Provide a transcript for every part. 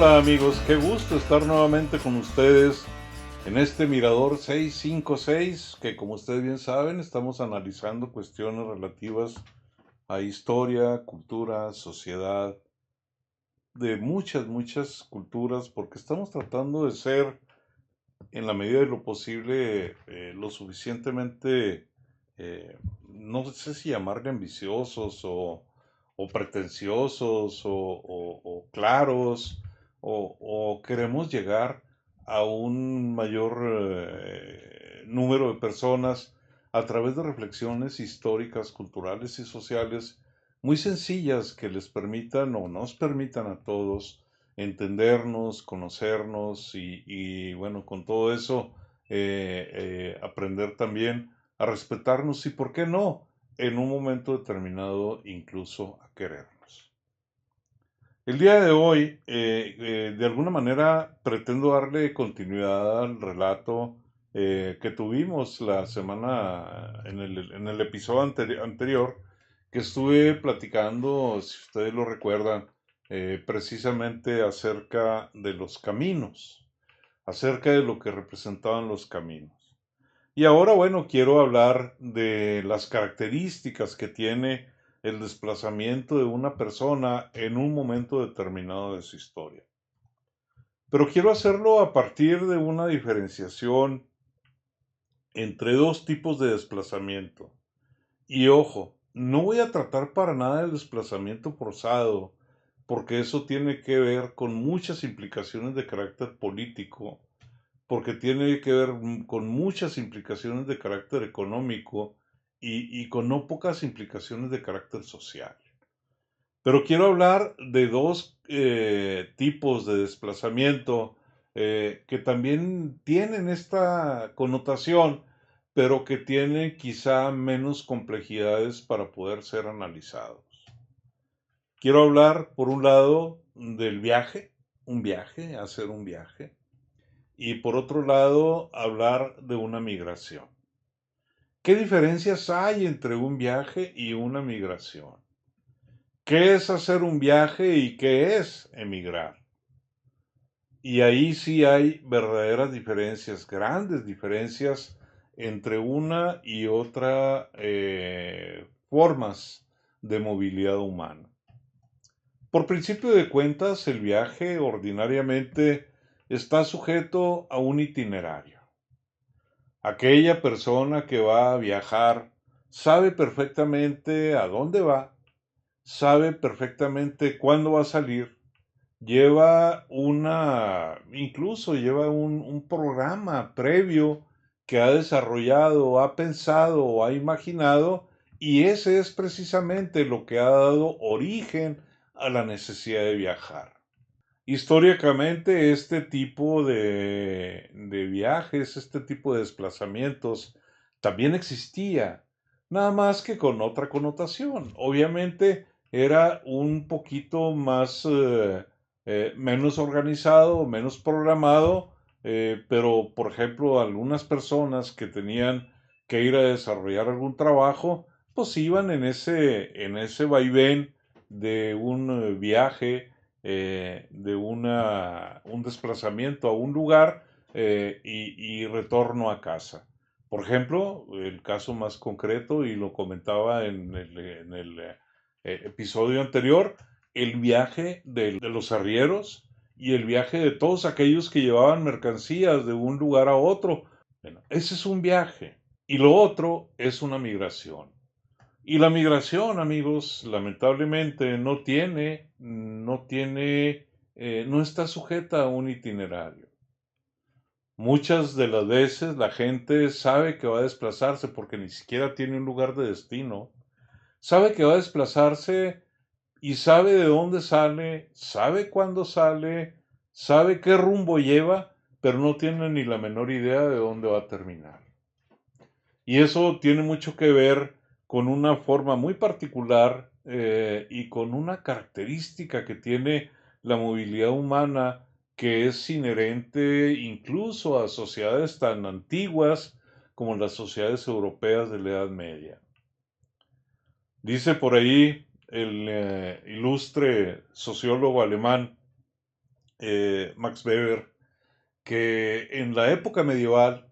Hola amigos, qué gusto estar nuevamente con ustedes en este Mirador 656, que como ustedes bien saben, estamos analizando cuestiones relativas a historia, cultura, sociedad, de muchas culturas, porque estamos tratando de ser, en la medida de lo posible, lo suficientemente, no sé si llamarle ambiciosos o pretenciosos o claros, o queremos llegar a un mayor número de personas a través de reflexiones históricas, culturales y sociales muy sencillas que les permitan o nos permitan a todos entendernos, conocernos y, bueno, con todo eso aprender también a respetarnos y, ¿por qué no?, en un momento determinado incluso a querernos. El día de hoy, de alguna manera, pretendo darle continuidad al relato que tuvimos la semana, en el episodio anterior, que estuve platicando, si ustedes lo recuerdan, precisamente acerca de los caminos, acerca de lo que representaban los caminos. Y ahora, bueno, quiero hablar de las características que tiene el desplazamiento de una persona en un momento determinado de su historia. Pero quiero hacerlo a partir de una diferenciación entre dos tipos de desplazamiento. Y ojo, no voy a tratar para nada el desplazamiento forzado, porque eso tiene que ver con muchas implicaciones de carácter político, porque tiene que ver con muchas implicaciones de carácter económico y con no pocas implicaciones de carácter social. Pero quiero hablar de dos tipos de desplazamiento que también tienen esta connotación, pero que tienen quizá menos complejidades para poder ser analizados. Quiero hablar, por un lado, del viaje, un viaje, hacer un viaje, y por otro lado, hablar de una migración. ¿Qué diferencias hay entre un viaje y una migración? ¿Qué es hacer un viaje y qué es emigrar? Y ahí sí hay verdaderas diferencias, grandes diferencias entre una y otra formas de movilidad humana. Por principio de cuentas, el viaje ordinariamente está sujeto a un itinerario. Aquella persona que va a viajar sabe perfectamente a dónde va, sabe perfectamente cuándo va a salir, incluso lleva un programa previo que ha desarrollado, ha pensado o ha imaginado, y ese es precisamente lo que ha dado origen a la necesidad de viajar. Históricamente, este tipo de viajes, este tipo de desplazamientos, también existía, nada más que con otra connotación. Obviamente era un poquito más, menos organizado, menos programado, pero, por ejemplo, algunas personas que tenían que ir a desarrollar algún trabajo, pues iban en ese vaivén de un viaje, un desplazamiento a un lugar y retorno a casa. Por ejemplo, el caso más concreto, y lo comentaba en el episodio anterior, el viaje de los arrieros y el viaje de todos aquellos que llevaban mercancías de un lugar a otro. Bueno, ese es un viaje. Y lo otro es una migración. Y la migración, amigos, lamentablemente no está sujeta a un itinerario. Muchas de las veces la gente sabe que va a desplazarse porque ni siquiera tiene un lugar de destino. Sabe que va a desplazarse y sabe de dónde sale, sabe cuándo sale, sabe qué rumbo lleva, pero no tiene ni la menor idea de dónde va a terminar. Y eso tiene mucho que ver con una forma muy particular y con una característica que tiene la movilidad humana, que es inherente incluso a sociedades tan antiguas como las sociedades europeas de la Edad Media. Dice por ahí el ilustre sociólogo alemán Max Weber, que en la época medieval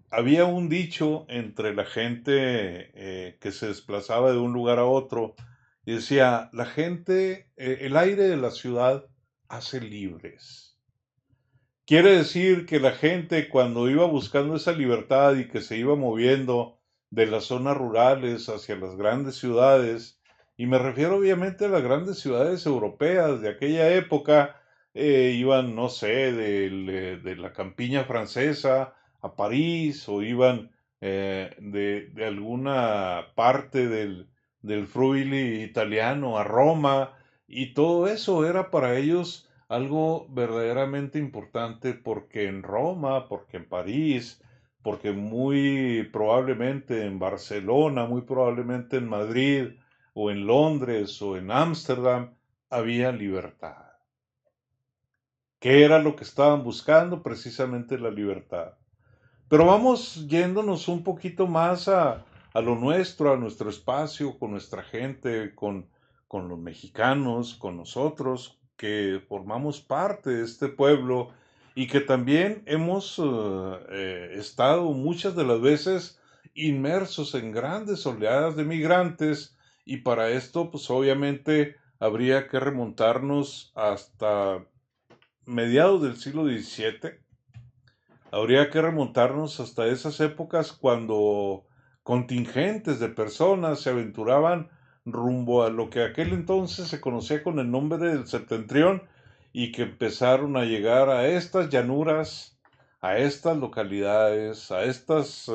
había un dicho entre la gente que se desplazaba de un lugar a otro y decía, la gente, el aire de la ciudad hace libres. Quiere decir que la gente cuando iba buscando esa libertad y que se iba moviendo de las zonas rurales hacia las grandes ciudades, y me refiero obviamente a las grandes ciudades europeas de aquella época, iban, no sé, de la campiña francesa a París o iban de alguna parte del Friuli italiano a Roma, y todo eso era para ellos algo verdaderamente importante porque en Roma, porque en París, porque muy probablemente en Barcelona, muy probablemente en Madrid o en Londres o en Ámsterdam había libertad. ¿Qué era lo que estaban buscando? Precisamente la libertad. Pero vamos yéndonos un poquito más a lo nuestro, a nuestro espacio, con nuestra gente, con los mexicanos, con nosotros, que formamos parte de este pueblo y que también hemos estado muchas de las veces inmersos en grandes oleadas de migrantes y para esto pues obviamente habría que remontarnos hasta mediados del siglo XVII. Habría que remontarnos hasta esas épocas cuando contingentes de personas se aventuraban rumbo a lo que aquel entonces se conocía con el nombre del Septentrión y que empezaron a llegar a estas llanuras, a estas localidades, a estas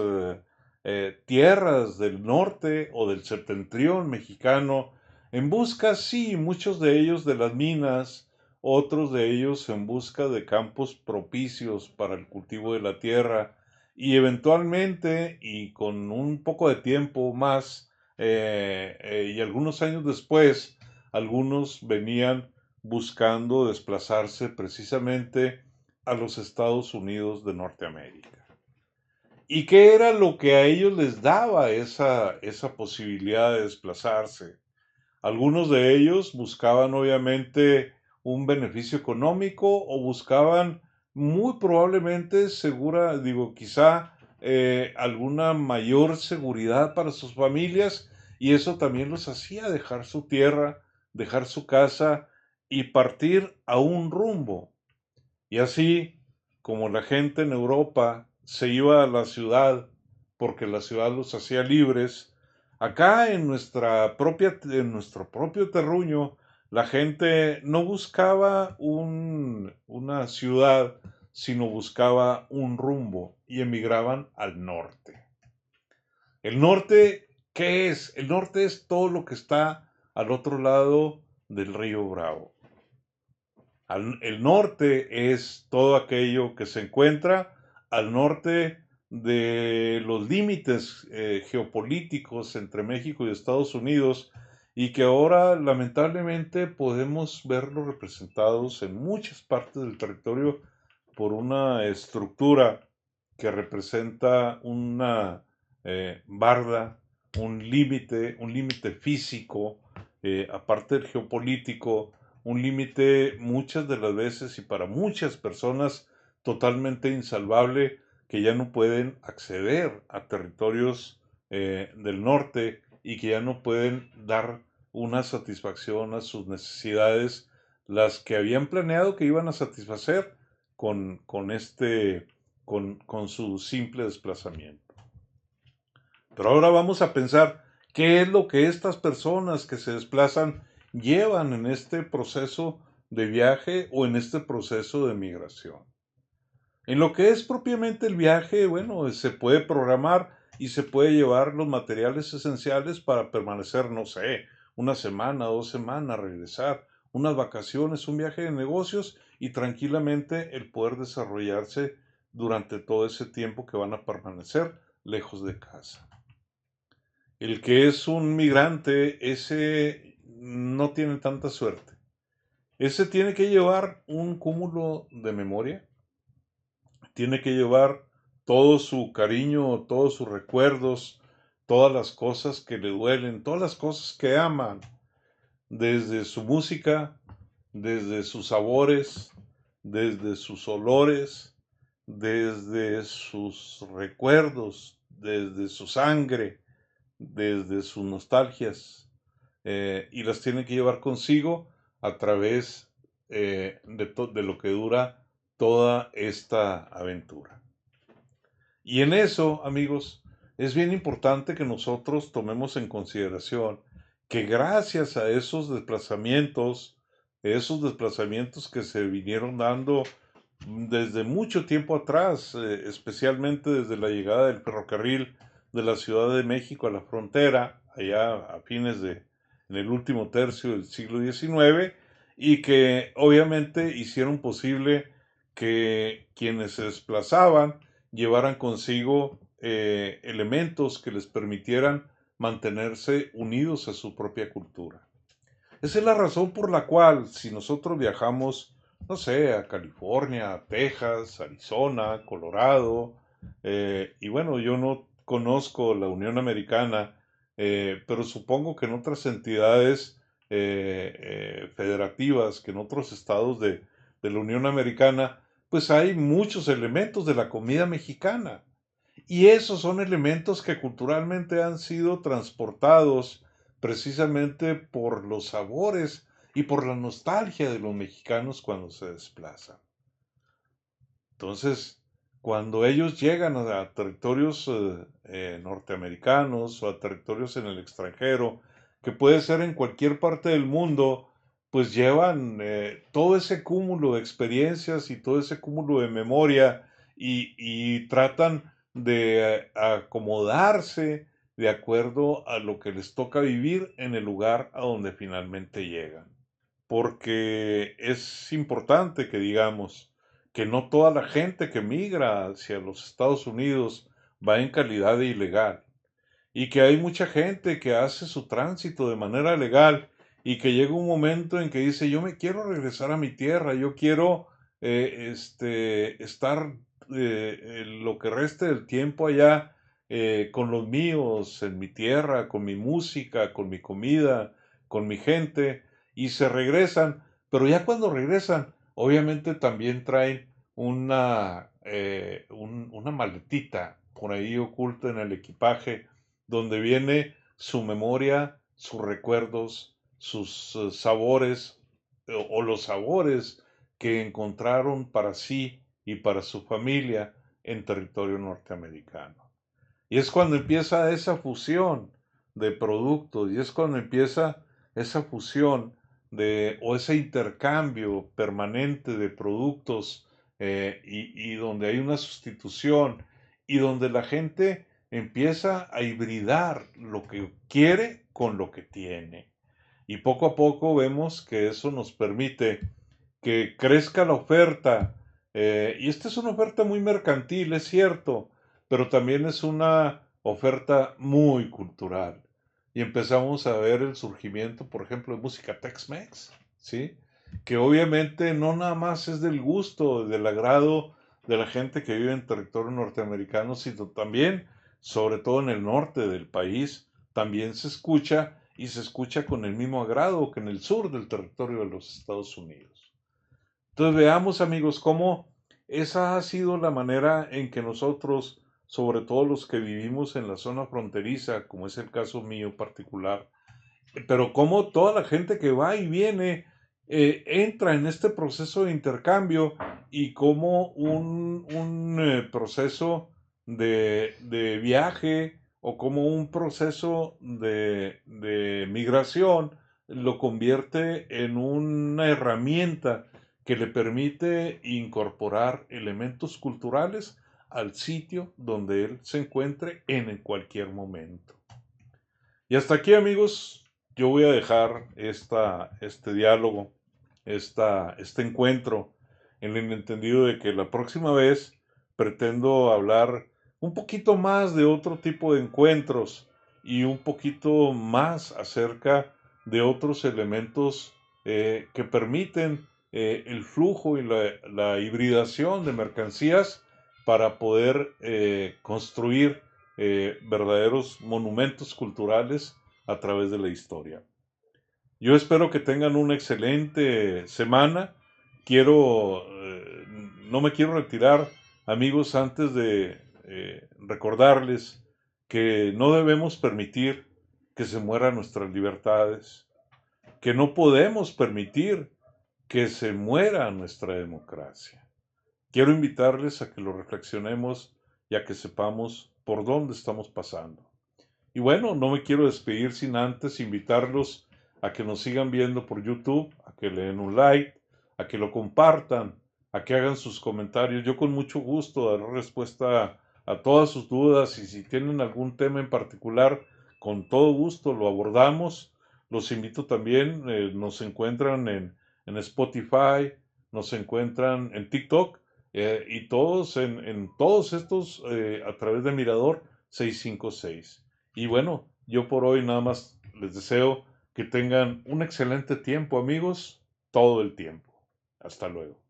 tierras del norte o del Septentrión mexicano, en busca, sí, muchos de ellos de las minas, otros de ellos en busca de campos propicios para el cultivo de la tierra y eventualmente y con un poco de tiempo más y algunos años después, algunos venían buscando desplazarse precisamente a los Estados Unidos de Norteamérica. ¿Y qué era lo que a ellos les daba esa posibilidad de desplazarse? Algunos de ellos buscaban obviamente un beneficio económico o buscaban muy probablemente segura, digo, quizá alguna mayor seguridad para sus familias y eso también los hacía dejar su tierra, dejar su casa y partir a un rumbo. Y así como la gente en Europa se iba a la ciudad porque la ciudad los hacía libres, acá en nuestro propio terruño, la gente no buscaba una ciudad, sino buscaba un rumbo y emigraban al norte. El norte, ¿qué es? El norte es todo lo que está al otro lado del río Bravo. El norte es todo aquello que se encuentra al norte de los límites geopolíticos entre México y Estados Unidos y que ahora lamentablemente podemos verlos representados en muchas partes del territorio por una estructura que representa una barda, un límite físico, aparte del geopolítico, un límite muchas de las veces y para muchas personas totalmente insalvable que ya no pueden acceder a territorios del norte y que ya no pueden dar una satisfacción a sus necesidades, las que habían planeado que iban a satisfacer con su simple desplazamiento. Pero ahora vamos a pensar qué es lo que estas personas que se desplazan llevan en este proceso de viaje o en este proceso de migración. En lo que es propiamente el viaje, bueno, se puede programar y se puede llevar los materiales esenciales para permanecer, no sé, una semana, 2 semanas, regresar, unas vacaciones, un viaje de negocios y tranquilamente el poder desarrollarse durante todo ese tiempo que van a permanecer lejos de casa. El que es un migrante, ese no tiene tanta suerte. Ese tiene que llevar un cúmulo de memoria, tiene que llevar todo su cariño, todos sus recuerdos, todas las cosas que le duelen, todas las cosas que aman, desde su música, desde sus sabores, desde sus olores, desde sus recuerdos, desde su sangre, desde sus nostalgias, y las tiene que llevar consigo a través de lo que dura toda esta aventura. Y en eso, amigos, es bien importante que nosotros tomemos en consideración que gracias a esos desplazamientos que se vinieron dando desde mucho tiempo atrás, especialmente desde la llegada del ferrocarril de la Ciudad de México a la frontera, allá a en el último tercio del siglo XIX, y que obviamente hicieron posible que quienes se desplazaban llevaran consigo elementos que les permitieran mantenerse unidos a su propia cultura. Esa es la razón por la cual si nosotros viajamos, no sé, a California, a Texas, Arizona, Colorado, y bueno, yo no conozco la Unión Americana, pero supongo que en otras entidades federativas, que en otros estados de la Unión Americana, pues hay muchos elementos de la comida mexicana. Y esos son elementos que culturalmente han sido transportados precisamente por los sabores y por la nostalgia de los mexicanos cuando se desplazan. Entonces, cuando ellos llegan a territorios norteamericanos o a territorios en el extranjero, que puede ser en cualquier parte del mundo, pues llevan todo ese cúmulo de experiencias y todo ese cúmulo de memoria y tratan de acomodarse de acuerdo a lo que les toca vivir en el lugar a donde finalmente llegan. Porque es importante que digamos que no toda la gente que migra hacia los Estados Unidos va en calidad de ilegal y que hay mucha gente que hace su tránsito de manera legal y que llega un momento en que dice, yo me quiero regresar a mi tierra, yo quiero estar lo que reste del tiempo allá con los míos, en mi tierra, con mi música, con mi comida, con mi gente, y se regresan, pero ya cuando regresan, obviamente también traen una maletita por ahí oculta en el equipaje donde viene su memoria, sus recuerdos, sus sabores o los sabores que encontraron para sí y para su familia en territorio norteamericano. Y es cuando empieza esa fusión de productos y es cuando empieza esa fusión o ese intercambio permanente de productos y donde hay una sustitución y donde la gente empieza a hibridar lo que quiere con lo que tiene. Y poco a poco vemos que eso nos permite que crezca la oferta. Y esta es una oferta muy mercantil, es cierto, pero también es una oferta muy cultural. Y empezamos a ver el surgimiento, por ejemplo, de música Tex-Mex, ¿sí? Que obviamente no nada más es del gusto, del agrado de la gente que vive en territorio norteamericano, sino también, sobre todo en el norte del país, también se escucha y se escucha con el mismo agrado que en el sur del territorio de los Estados Unidos. Entonces veamos, amigos, cómo esa ha sido la manera en que nosotros, sobre todo los que vivimos en la zona fronteriza, como es el caso mío particular, pero cómo toda la gente que va y viene entra en este proceso de intercambio y cómo un proceso de viaje o como un proceso de migración lo convierte en una herramienta que le permite incorporar elementos culturales al sitio donde él se encuentre en cualquier momento. Y hasta aquí, amigos, yo voy a dejar este diálogo, este encuentro, en el entendido de que la próxima vez pretendo hablar un poquito más de otro tipo de encuentros y un poquito más acerca de otros elementos que permiten el flujo y la hibridación de mercancías para poder construir verdaderos monumentos culturales a través de la historia. Yo espero que tengan una excelente semana. Quiero, no me quiero retirar, amigos, antes de recordarles que no debemos permitir que se mueran nuestras libertades, que no podemos permitir que se muera nuestra democracia. Quiero invitarles a que lo reflexionemos y a que sepamos por dónde estamos pasando. Y bueno, no me quiero despedir sin antes invitarlos a que nos sigan viendo por YouTube, a que le den un like, a que lo compartan, a que hagan sus comentarios. Yo con mucho gusto daré respuesta a todas sus dudas y si tienen algún tema en particular, con todo gusto lo abordamos. Los invito también, nos encuentran en Spotify, nos encuentran en TikTok y todos en todos estos a través de Mirador 656. Y bueno, yo por hoy nada más les deseo que tengan un excelente tiempo, amigos, todo el tiempo. Hasta luego.